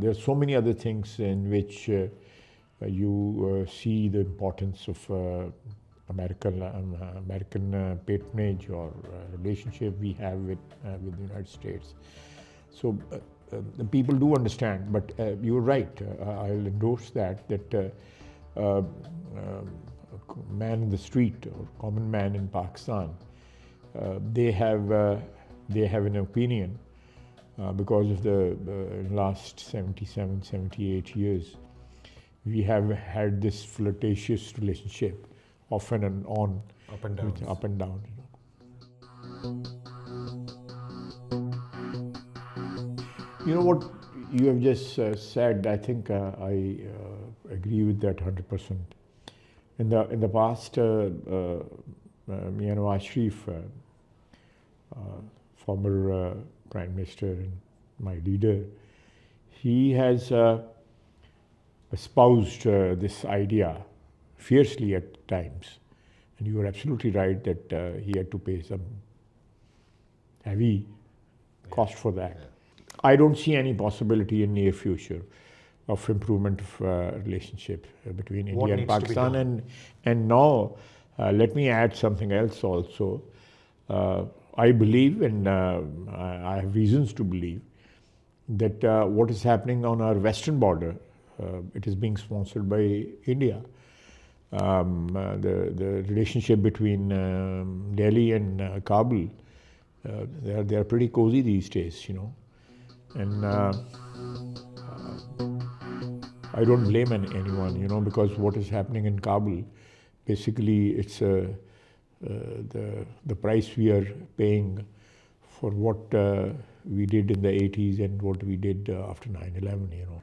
there are so many other things in which you see the importance of American patronage or relationship we have with the United States. So the people do understand, but you're right. I'll endorse that man in the street or common man in Pakistan, they have an opinion because of the last 77, 78 years. We have had this flirtatious relationship, off and on, up and down. Up and down. You know what you have just said, I think I agree with that 100%. In the past, Nawaz Sharif, former Prime Minister and my leader, he has espoused this idea fiercely at times. And you are absolutely right that he had to pay some heavy cost for that. Yeah. I don't see any possibility in near future of improvement of relationship between India and Pakistan. And now, let me add something else also. I believe, and I have reasons to believe, that what is happening on our western border, it is being sponsored by India. The relationship between Delhi and Kabul, they are pretty cozy these days, you know. And I don't blame anyone, you know, because what is happening in Kabul, basically it's the price we are paying for what we did in the 80s and what we did after 9/11, you know.